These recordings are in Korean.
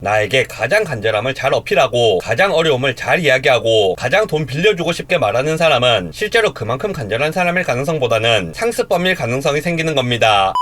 나에게 가장 간절함을 잘 어필하고 가장 어려움을 잘 이야기하고 가장 돈 빌려주고 싶게 말하는 사람은 실제로 그만큼 간절한 사람일 가능성보다는 상습범일 가능성이 생기는 겁니다.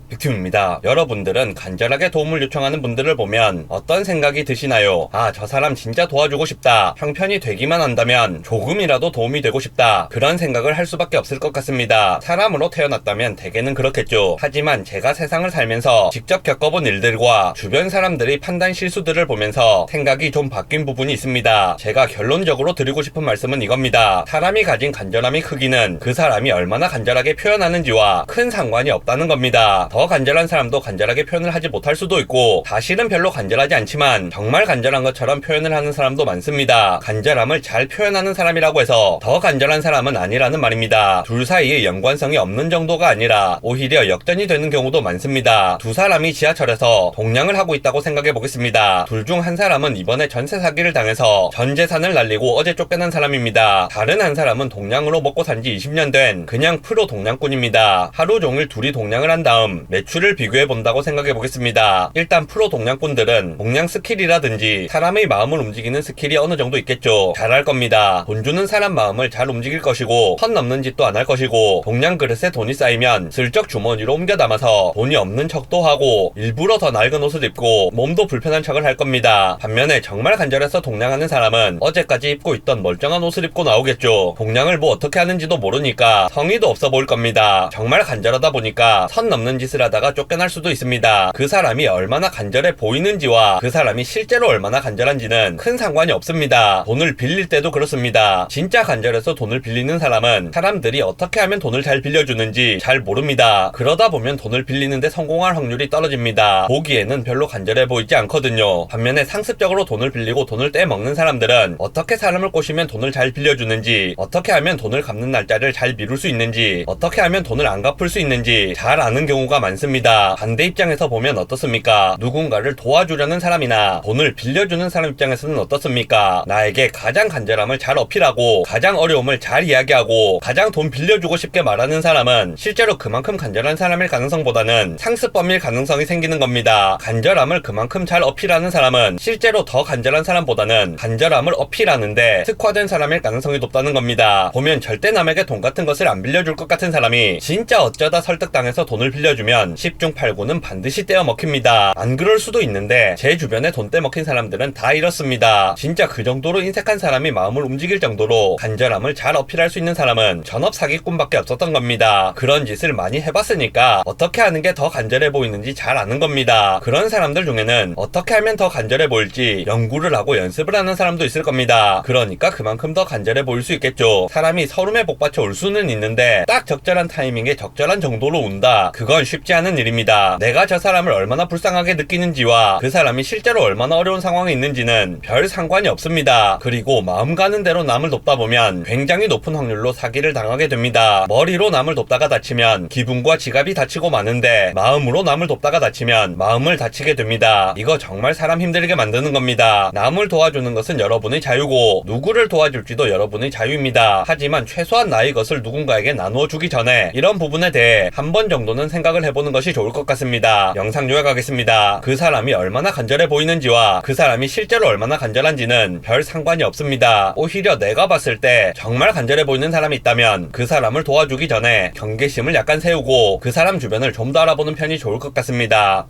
빅팀입니다. 여러분들은 간절하게 도움을 요청하는 분들을 보면 어떤 생각이 드시나요? 아, 저 사람 진짜 도와주고 싶다. 형편이 되기만 한다면 조금이라도 도움이 되고 싶다. 그런 생각을 할 수밖에 없을 것 같습니다. 사람으로 태어났다면 대개는 그렇겠죠. 하지만 제가 세상을 살면서 직접 겪어본 일들과 주변 사람들의 판단 실수들을 보면서 생각이 좀 바뀐 부분이 있습니다. 제가 결론적으로 드리고 싶은 말씀은 이겁니다. 사람이 가진 간절함의 크기는 그 사람이 얼마나 간절하게 표현하는지와 큰 상관이 없다는 겁니다. 더 간절한 사람도 간절하게 표현을 하지 못할 수도 있고 사실은 별로 간절하지 않지만 정말 간절한 것처럼 표현을 하는 사람도 많습니다. 간절함을 잘 표현하는 사람이라고 해서 더 간절한 사람은 아니라는 말입니다. 둘 사이에 연관성이 없는 정도가 아니라 오히려 역전이 되는 경우도 많습니다. 두 사람이 지하철에서 동냥을 하고 있다고 생각해 보겠습니다. 둘 중 한 사람은 이번에 전세 사기를 당해서 전 재산을 날리고 어제 쫓겨난 사람입니다. 다른 한 사람은 동냥으로 먹고 산지 20년 된 그냥 프로 동냥꾼입니다. 하루 종일 둘이 동냥을 한 다음 매출을 비교해 본다고 생각해 보겠습니다. 일단 프로 동냥꾼들은 동냥 스킬이라든지 사람의 마음을 움직이는 스킬이 어느 정도 있겠죠. 잘할 겁니다. 돈 주는 사람 마음을 잘 움직일 것이고 선 넘는 짓도 안 할 것이고 동냥 그릇에 돈이 쌓이면 슬쩍 주머니로 옮겨 담아서 돈이 없는 척도 하고 일부러 더 낡은 옷을 입고 몸도 불편한 척을 할 겁니다. 반면에 정말 간절해서 동냥하는 사람은 어제까지 입고 있던 멀쩡한 옷을 입고 나오겠죠. 동냥을 뭐 어떻게 하는지도 모르니까 성의도 없어 보일 겁니다. 정말 간절하다 보니까 선 넘는 짓을 하다가 쫓겨날 수도 있습니다. 그 사람이 얼마나 간절해 보이는지와 그 사람이 실제로 얼마나 간절한지는 큰 상관이 없습니다. 돈을 빌릴 때도 그렇습니다. 진짜 간절해서 돈을 빌리는 사람은 사람들이 어떻게 하면 돈을 잘 빌려주는지 잘 모릅니다. 그러다 보면 돈을 빌리는데 성공할 확률이 떨어집니다. 보기에는 별로 간절해 보이지 않거든요. 반면에 상습적으로 돈을 빌리고 돈을 떼먹는 사람들은 어떻게 사람을 꼬시면 돈을 잘 빌려주는지, 어떻게 하면 돈을 갚는 날짜를 잘 미룰 수 있는지, 어떻게 하면 돈을 안 갚을 수 있는지 잘 아는 경우가 많습니다. 반대 입장에서 보면 어떻습니까? 누군가를 도와주려는 사람이나 돈을 빌려주는 사람 입장에서는 어떻습니까? 나에게 가장 간절함을 잘 어필하고 가장 어려움을 잘 이야기하고 가장 돈 빌려주고 싶게 말하는 사람은 실제로 그만큼 간절한 사람일 가능성보다는 상습범일 가능성이 생기는 겁니다. 간절함을 그만큼 잘 어필하는 사람은 실제로 더 간절한 사람보다는 간절함을 어필하는데 특화된 사람일 가능성이 높다는 겁니다. 보면 절대 남에게 돈 같은 것을 안 빌려줄 것 같은 사람이 진짜 어쩌다 설득당해서 돈을 빌려주면 10중 8구는 반드시 떼어먹힙니다. 안 그럴 수도 있는데 제 주변에 돈 떼먹힌 사람들은 다 이렇습니다. 진짜 그 정도로 인색한 사람이 마음을 움직일 정도로 간절함을 잘 어필할 수 있는 사람은 전업 사기꾼밖에 없었던 겁니다. 그런 짓을 많이 해봤으니까 어떻게 하는 게 더 간절해 보이는지 잘 아는 겁니다. 그런 사람들 중에는 어떻게 하면 더 간절해 보일지 연구를 하고 연습을 하는 사람도 있을 겁니다. 그러니까 그만큼 더 간절해 보일 수 있겠죠. 사람이 서름에 복받쳐 울 수는 있는데 딱 적절한 타이밍에 적절한 정도로 운다. 그건 쉽지 않은 일입니다. 내가 저 사람을 얼마나 불쌍하게 느끼는지와 그 사람이 실제로 얼마나 어려운 상황에 있는지는 별 상관이 없습니다. 그리고 마음 가는 대로 남을 돕다 보면 굉장히 높은 확률로 사기를 당하게 됩니다. 머리로 남을 돕다가 다치면 기분과 지갑이 다치고 마는데 마음으로 남을 돕다가 다치면 마음을 다치게 됩니다. 이거 정말 사람 힘들게 만드는 겁니다. 남을 도와주는 것은 여러분의 자유고 누구를 도와줄지도 여러분의 자유입니다. 하지만 최소한 나의 것을 누군가에게 나누어 주기 전에 이런 부분에 대해 한 번 정도는 생각을 해보는 것이 좋을 것 같습니다. 영상 요약하겠습니다. 그 사람이 얼마나 간절해 보이는지와 그 사람이 실제로 얼마나 간절한지는 별 상관이 없습니다. 오히려 내가 봤을 때 정말 간절해 보이는 사람이 있다면 그 사람을 도와주기 전에 경계심을 약간 세우고 그 사람 주변을 좀 더 알아보는 편이 좋을 것 같습니다.